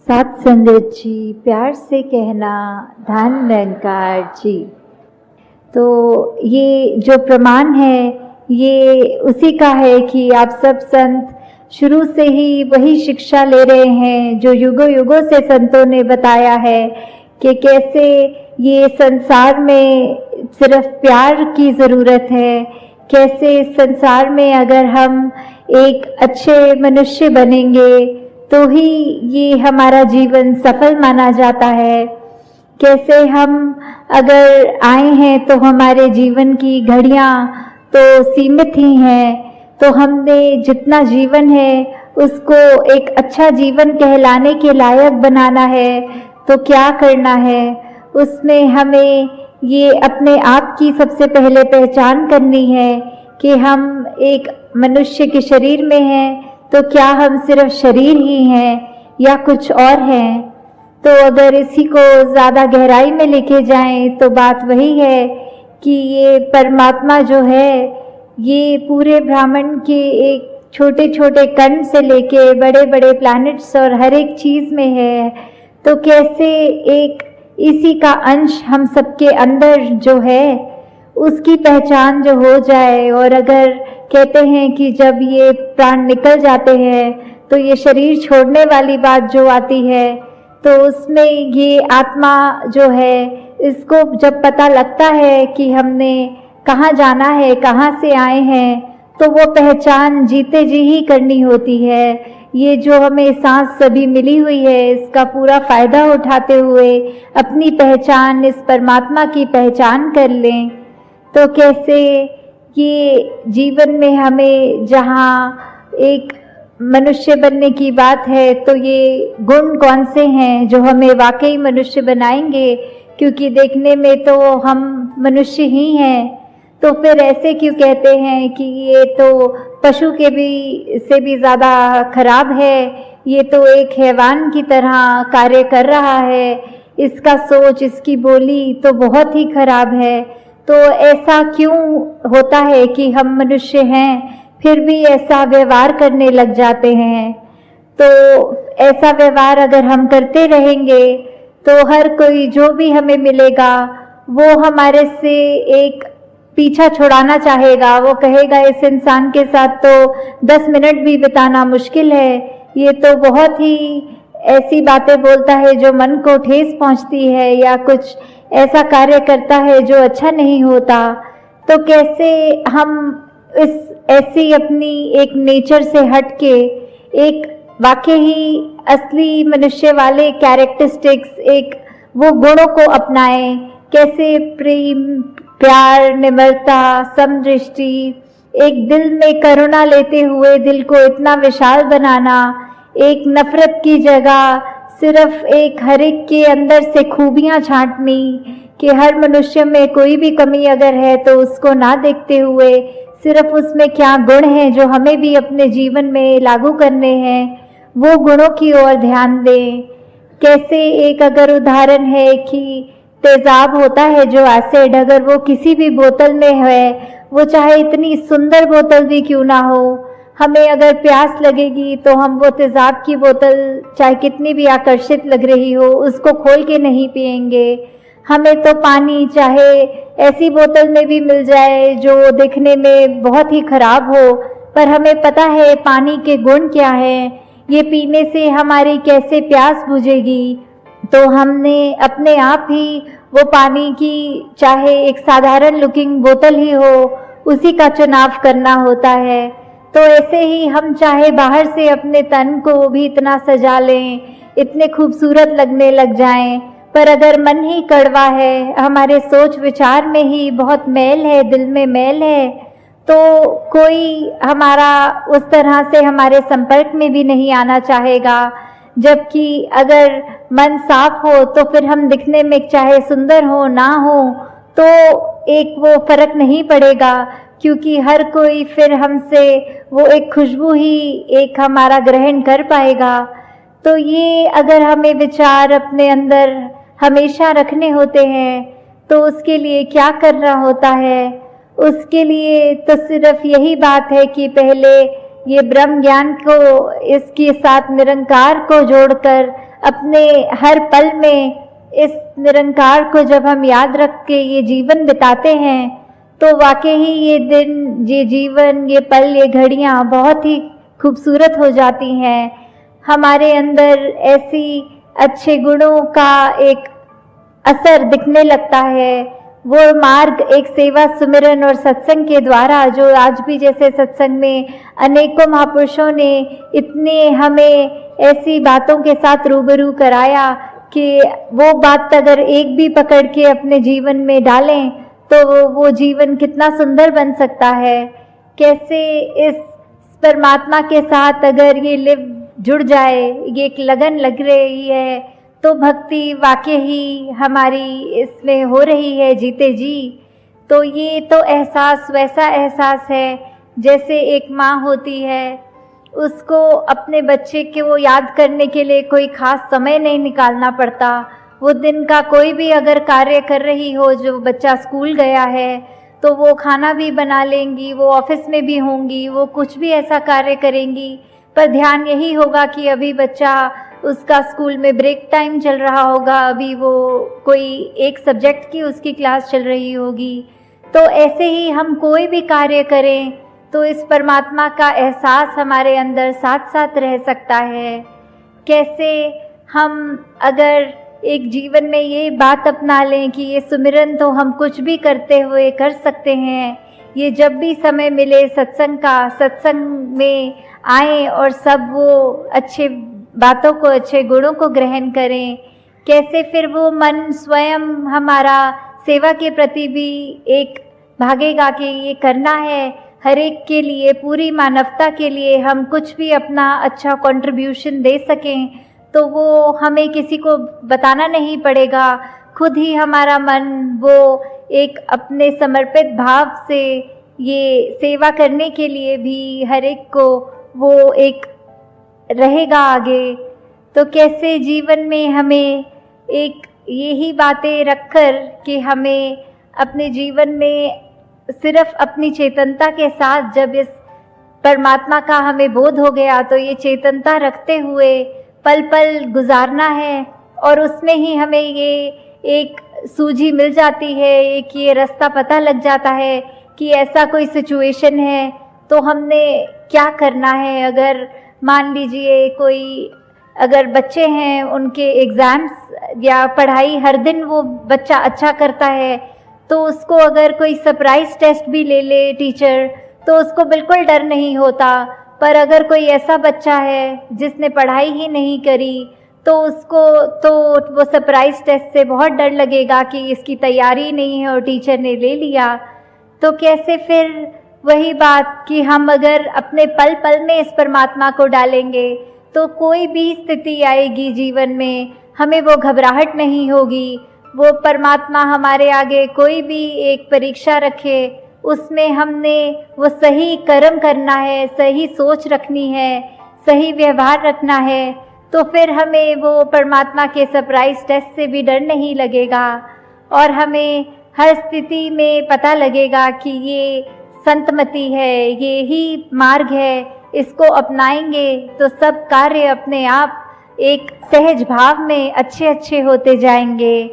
सात संगत जी, प्यार से कहना धन निरंकार जी। तो ये जो प्रमाण है ये उसी का है कि आप सब संत शुरू से ही वही शिक्षा ले रहे हैं जो युगों युगों से संतों ने बताया है कि कैसे ये संसार में सिर्फ प्यार की ज़रूरत है, कैसे संसार में अगर हम एक अच्छे मनुष्य बनेंगे तो ही ये हमारा जीवन सफल माना जाता है। कैसे हम अगर आए हैं तो हमारे जीवन की घड़ियां तो सीमित ही हैं, तो हमने जितना जीवन है उसको एक अच्छा जीवन कहलाने के लायक बनाना है तो क्या करना है, उसमें हमें ये अपने आप की सबसे पहले पहचान करनी है कि हम एक मनुष्य के शरीर में हैं तो क्या हम सिर्फ शरीर ही हैं या कुछ और हैं। तो अगर इसी को ज़्यादा गहराई में लेके जाएं तो बात वही है कि ये परमात्मा जो है ये पूरे ब्रह्मांड के एक छोटे छोटे कण से लेके बड़े बड़े प्लैनेट्स और हर एक चीज़ में है। तो कैसे एक इसी का अंश हम सबके अंदर जो है उसकी पहचान जो हो जाए, और अगर कहते हैं कि जब ये प्राण निकल जाते हैं तो ये शरीर छोड़ने वाली बात जो आती है तो उसमें ये आत्मा जो है इसको जब पता लगता है कि हमने कहाँ जाना है, कहाँ से आए हैं, तो वो पहचान जीते जी ही करनी होती है। ये जो हमें सांस सभी मिली हुई है इसका पूरा फ़ायदा उठाते हुए अपनी पहचान इस परमात्मा की पहचान कर लें। तो कैसे ये जीवन में हमें जहाँ एक मनुष्य बनने की बात है तो ये गुण कौन से हैं जो हमें वाकई मनुष्य बनाएंगे, क्योंकि देखने में तो हम मनुष्य ही हैं। तो फिर ऐसे क्यों कहते हैं कि ये तो पशु के भी से भी ज़्यादा खराब है, ये तो एक हैवान की तरह कार्य कर रहा है, इसका सोच इसकी बोली तो बहुत ही खराब है। तो ऐसा क्यों होता है कि हम मनुष्य हैं फिर भी ऐसा व्यवहार करने लग जाते हैं। तो ऐसा व्यवहार अगर हम करते रहेंगे तो हर कोई जो भी हमें मिलेगा वो हमारे से एक पीछा छुड़ाना चाहेगा। वो कहेगा इस इंसान के साथ तो 10 मिनट भी बिताना मुश्किल है, ये तो बहुत ही ऐसी बातें बोलता है जो मन को ठेस पहुंचती है या कुछ ऐसा कार्य करता है जो अच्छा नहीं होता। तो कैसे हम इस ऐसी अपनी एक नेचर से हटके एक वाकई ही असली मनुष्य वाले कैरेक्टरिस्टिक्स एक वो गुणों को अपनाएं। कैसे प्रेम, प्यार, निम्रता, समदृष्टि, एक दिल में करुणा लेते हुए दिल को इतना विशाल बनाना, एक नफरत की जगह सिर्फ एक हर एक के अंदर से खूबियां छांटनी कि हर मनुष्य में कोई भी कमी अगर है तो उसको ना देखते हुए सिर्फ उसमें क्या गुण हैं जो हमें भी अपने जीवन में लागू करने हैं, वो गुणों की ओर ध्यान दें। कैसे एक अगर उदाहरण है कि तेजाब होता है जो एसिड, अगर वो किसी भी बोतल में है, वो चाहे इतनी सुंदर बोतल भी क्यों ना हो, हमें अगर प्यास लगेगी तो हम वो तेजाब की बोतल चाहे कितनी भी आकर्षित लग रही हो उसको खोल के नहीं पिएंगे। हमें तो पानी चाहे ऐसी बोतल में भी मिल जाए जो दिखने में बहुत ही खराब हो, पर हमें पता है पानी के गुण क्या है, ये पीने से हमारी कैसे प्यास बुझेगी। तो हमने अपने आप ही वो पानी की चाहे एक साधारण लुकिंग बोतल ही हो उसी का चुनाव करना होता है। तो ऐसे ही हम चाहे बाहर से अपने तन को भी इतना सजा लें, इतने खूबसूरत लगने लग जाएं, पर अगर मन ही कड़वा है, हमारे सोच विचार में ही बहुत मैल है, दिल में मैल है, तो कोई हमारा उस तरह से हमारे संपर्क में भी नहीं आना चाहेगा। जबकि अगर मन साफ हो तो फिर हम दिखने में चाहे सुंदर हो ना हो तो एक वो फर्क नहीं पड़ेगा, क्योंकि हर कोई फिर हमसे वो एक खुशबू ही एक हमारा ग्रहण कर पाएगा। तो ये अगर हमें विचार अपने अंदर हमेशा रखने होते हैं तो उसके लिए क्या करना होता है? उसके लिए तो सिर्फ यही बात है कि पहले ये ब्रह्म ज्ञान को इसके साथ निरंकार को जोड़कर अपने हर पल में इस निरंकार को जब हम याद रख के ये जीवन बिताते हैं तो वाकई ही ये दिन, ये जीवन, ये पल, ये घड़ियाँ बहुत ही खूबसूरत हो जाती हैं। हमारे अंदर ऐसी अच्छे गुणों का एक असर दिखने लगता है। वो मार्ग एक सेवा, सुमिरन और सत्संग के द्वारा, जो आज भी जैसे सत्संग में अनेकों महापुरुषों ने इतने हमें ऐसी बातों के साथ रूबरू कराया कि वो बात अगर एक भी पकड़ के अपने जीवन में डालें तो वो जीवन कितना सुंदर बन सकता है। कैसे इस परमात्मा के साथ अगर ये लिव जुड़ जाए, ये एक लगन लग रही है तो भक्ति वाकई ही हमारी इसमें हो रही है जीते जी। तो ये तो एहसास वैसा एहसास है जैसे एक माँ होती है, उसको अपने बच्चे के वो याद करने के लिए कोई ख़ास समय नहीं निकालना पड़ता। वो दिन का कोई भी अगर कार्य कर रही हो, जो बच्चा स्कूल गया है तो वो खाना भी बना लेंगी, वो ऑफिस में भी होंगी, वो कुछ भी ऐसा कार्य करेंगी, पर ध्यान यही होगा कि अभी बच्चा, उसका स्कूल में ब्रेक टाइम चल रहा होगा, अभी वो कोई एक सब्जेक्ट की उसकी क्लास चल रही होगी। तो ऐसे ही हम कोई भी कार्य करें तो इस परमात्मा का एहसास हमारे अंदर साथ साथ रह सकता है। कैसे हम अगर एक जीवन में ये बात अपना लें कि ये सुमिरन तो हम कुछ भी करते हुए कर सकते हैं, ये जब भी समय मिले सत्संग में आएँ और सब वो अच्छे बातों को, अच्छे गुणों को ग्रहण करें। कैसे फिर वो मन स्वयं हमारा सेवा के प्रति भी एक भागेगा कि ये करना है, हर एक के लिए, पूरी मानवता के लिए हम कुछ भी अपना अच्छा कंट्रीब्यूशन दे सकें तो वो हमें किसी को बताना नहीं पड़ेगा। खुद ही हमारा मन वो एक अपने समर्पित भाव से ये सेवा करने के लिए भी हर एक को वो एक रहेगा आगे। तो कैसे जीवन में हमें एक यही बातें रखकर कि हमें अपने जीवन में सिर्फ अपनी चेतनता के साथ, जब इस परमात्मा का हमें बोध हो गया तो ये चेतनता रखते हुए पल पल गुजारना है और उसमें ही हमें ये एक सूझी मिल जाती है, एक ये रास्ता पता लग जाता है कि ऐसा कोई सिचुएशन है तो हमने क्या करना है। अगर मान लीजिए कोई, अगर बच्चे हैं उनके एग्ज़ाम्स या पढ़ाई हर दिन वो बच्चा अच्छा करता है तो उसको अगर कोई सरप्राइज़ टेस्ट भी ले ले टीचर तो उसको बिल्कुल डर नहीं होता। पर अगर कोई ऐसा बच्चा है जिसने पढ़ाई ही नहीं करी तो उसको तो वो सरप्राइज़ टेस्ट से बहुत डर लगेगा कि इसकी तैयारी नहीं है और टीचर ने ले लिया। तो कैसे फिर वही बात कि हम अगर अपने पल पल में इस परमात्मा को डालेंगे तो कोई भी स्थिति आएगी जीवन में हमें वो घबराहट नहीं होगी। वो परमात्मा हमारे आगे कोई भी एक परीक्षा रखे, उसमें हमने वो सही कर्म करना है, सही सोच रखनी है, सही व्यवहार रखना है, तो फिर हमें वो परमात्मा के सरप्राइज़ टेस्ट से भी डर नहीं लगेगा और हमें हर स्थिति में पता लगेगा कि ये संतमति है, ये ही मार्ग है, इसको अपनाएंगे तो सब कार्य अपने आप एक सहज भाव में अच्छे अच्छे होते जाएंगे।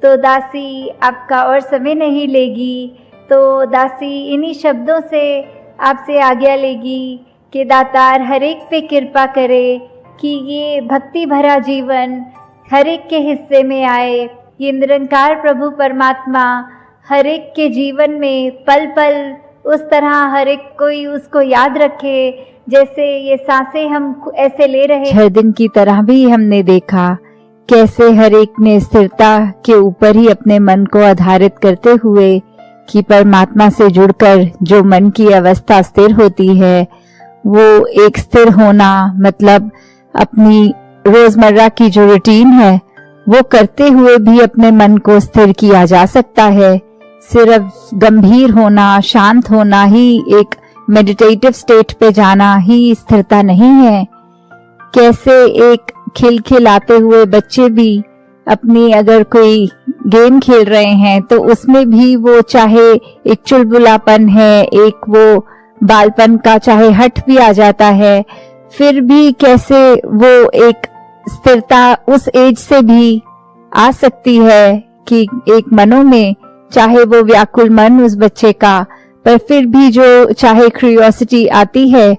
तो दासी आपका और समय नहीं लेगी, तो दासी इन्हीं शब्दों से आपसे आज्ञा लेगी कि दातार हर एक पे कृपा करे कि ये भक्ति भरा जीवन हर एक के हिस्से में आए। ये निरंकार प्रभु परमात्मा हर एक के जीवन में पल पल उस तरह हर एक कोई उसको याद रखे जैसे ये सांसें हम ऐसे ले रहे। हर दिन की तरह भी हमने देखा कैसे हर एक ने स्थिरता के ऊपर ही अपने मन को आधारित करते हुए कि परमात्मा से जुड़कर जो मन की अवस्था स्थिर होती है, वो एक स्थिर होना मतलब अपनी रोजमर्रा की जो रूटीन है वो करते हुए भी अपने मन को स्थिर किया जा सकता है। सिर्फ गंभीर होना, शांत होना ही, एक मेडिटेटिव स्टेट पे जाना ही स्थिरता नहीं है। कैसे एक खिलखिलाते हुए बच्चे भी अपनी अगर कोई गेम खेल रहे हैं तो उसमें भी वो चाहे एक चुलबुलापन है, एक वो बालपन का चाहे हट भी आ जाता है, फिर भी कैसे वो एक स्थिरता उस एज से भी आ सकती है कि एक मनो में, चाहे वो व्याकुल मन उस बच्चे का, पर फिर भी जो चाहे क्यूरियोसिटी आती है।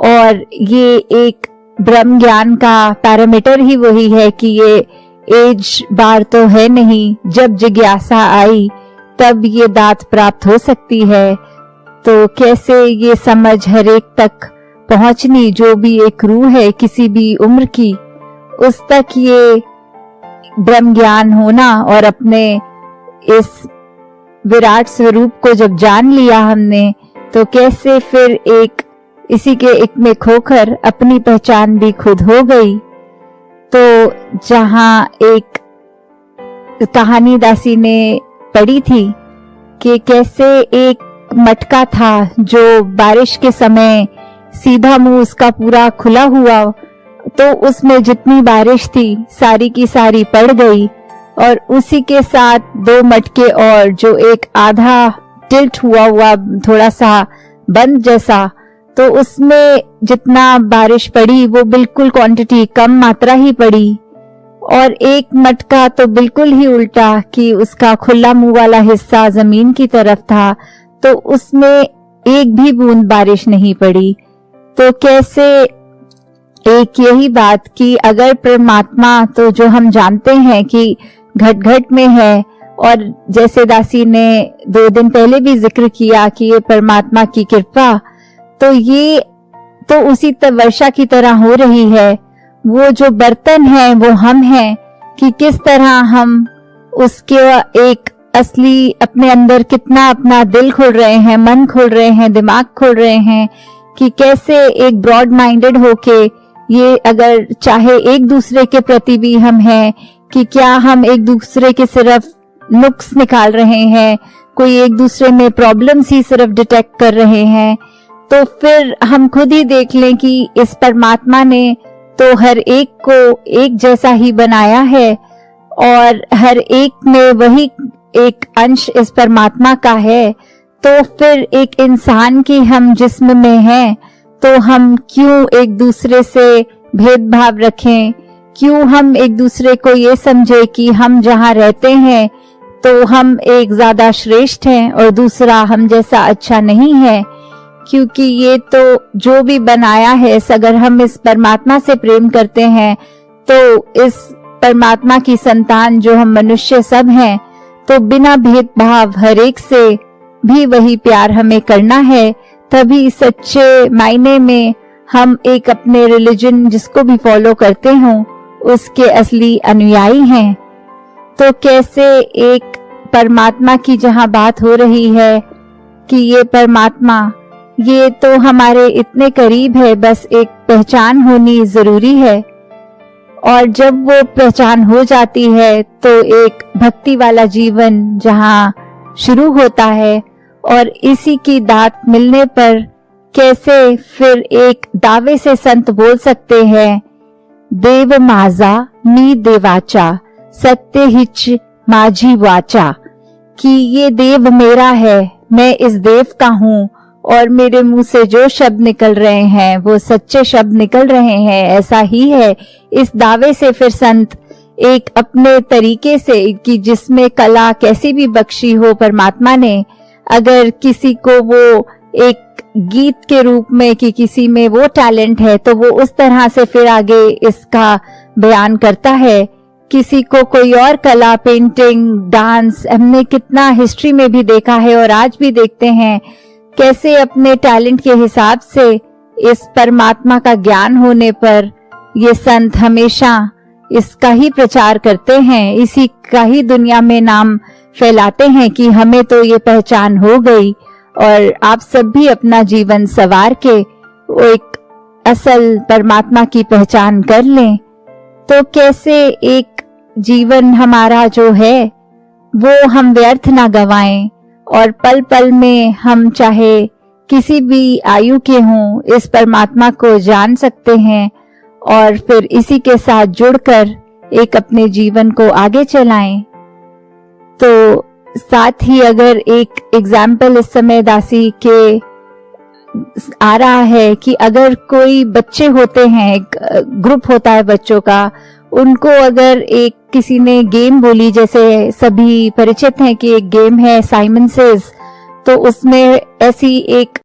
और ये एक ब्रह्म ज्ञान का पैरामीटर ही वही है कि ये एज बार तो है नहीं, जब जिज्ञासा आई तब ये दात प्राप्त हो सकती है। तो कैसे ये समझ हर एक तक पहुंचनी, जो भी एक रूह है किसी भी उम्र की, उस तक ये ब्रह्म ज्ञान होना, और अपने इस विराट स्वरूप को जब जान लिया हमने, तो कैसे फिर एक इसी के एक में खोकर अपनी पहचान भी खुद हो गई। तो जहां एक कहानी दासी ने पढ़ी थी कि कैसे एक मटका था जो बारिश के समय सीधा मुंह उसका पूरा खुला हुआ, तो उसमें जितनी बारिश थी सारी की सारी पड़ गई, और उसी के साथ दो मटके और जो एक आधा टिल्ट हुआ थोड़ा सा बंद जैसा, तो उसमें जितना बारिश पड़ी वो बिल्कुल क्वांटिटी कम मात्रा ही पड़ी। और एक मटका तो बिल्कुल ही उल्टा कि उसका खुला मुंह वाला हिस्सा जमीन की तरफ था, तो उसमें एक भी बूंद बारिश नहीं पड़ी। तो कैसे एक यही बात कि अगर परमात्मा, तो जो हम जानते हैं कि घट घट में है, और जैसे दासी ने 2 दिन पहले भी जिक्र किया कि ये परमात्मा की कृपा, तो ये तो उसी वर्षा की तरह हो रही है। वो जो बर्तन है वो हम हैं, कि किस तरह हम उसके एक असली अपने अंदर कितना अपना दिल खोल रहे हैं, मन खोल रहे हैं, दिमाग खोल रहे हैं, कि कैसे एक ब्रॉड माइंडेड होके ये अगर चाहे एक दूसरे के प्रति भी हम हैं, कि क्या हम एक दूसरे के सिर्फ नुक्स निकाल रहे हैं, कोई एक दूसरे में प्रॉब्लम्स ही सिर्फ डिटेक्ट कर रहे हैं। तो फिर हम खुद ही देख लें कि इस परमात्मा ने तो हर एक को एक जैसा ही बनाया है, और हर एक में वही एक अंश इस परमात्मा का है। तो फिर एक इंसान की हम जिस्म में हैं, तो हम क्यों एक दूसरे से भेदभाव रखें, क्यों हम एक दूसरे को ये समझे कि हम जहाँ रहते हैं तो हम एक ज्यादा श्रेष्ठ हैं और दूसरा हम जैसा अच्छा नहीं है। क्योंकि ये तो जो भी बनाया है, अगर हम इस परमात्मा से प्रेम करते हैं, तो इस परमात्मा की संतान जो हम मनुष्य सब हैं, तो बिना भेदभाव हर एक से भी वही प्यार हमें करना है। तभी सच्चे मायने में हम एक अपने रिलीजन जिसको भी फॉलो करते हों उसके असली अनुयायी हैं। तो कैसे एक परमात्मा की जहां बात हो रही है कि ये परमात्मा ये तो हमारे इतने करीब है, बस एक पहचान होनी जरूरी है। और जब वो पहचान हो जाती है तो एक भक्ति वाला जीवन जहां शुरू होता है, और इसी की दात मिलने पर कैसे फिर एक दावे से संत बोल सकते हैं, देव माजा मी देवाचा सत्य हिच माझी वाचा, कि ये देव मेरा है, मैं इस देव का हूँ, और मेरे मुंह से जो शब्द निकल रहे हैं वो सच्चे शब्द निकल रहे हैं, ऐसा ही है। इस दावे से फिर संत एक अपने तरीके से, कि जिसमें कला कैसी भी बख्शी हो परमात्मा ने, अगर किसी को वो एक गीत के रूप में कि किसी में वो टैलेंट है, तो वो उस तरह से फिर आगे इसका बयान करता है। किसी को कोई और कला, पेंटिंग, डांस, हमने कितना हिस्ट्री में भी देखा है और आज भी देखते हैं, कैसे अपने टैलेंट के हिसाब से इस परमात्मा का ज्ञान होने पर ये संत हमेशा इसका ही प्रचार करते हैं, इसी का ही दुनिया में नाम फैलाते हैं कि हमें तो ये पहचान हो गई, और आप सब भी अपना जीवन सवार के वो एक असल परमात्मा की पहचान कर लें। तो कैसे एक जीवन हमारा जो है वो हम व्यर्थ ना गवाएं, और पल पल में हम चाहे किसी भी आयु के हों इस परमात्मा को जान सकते हैं, और फिर इसी के साथ जुड़कर एक अपने जीवन को आगे चलाएं। तो साथ ही अगर एक एग्जाम्पल इस समय दासी के आ रहा है कि अगर कोई बच्चे होते हैं, एक ग्रुप होता है बच्चों का, उनको अगर एक किसी ने गेम बोली, जैसे सभी परिचित हैं कि एक गेम है साइमन सेज, तो उसमें ऐसी एक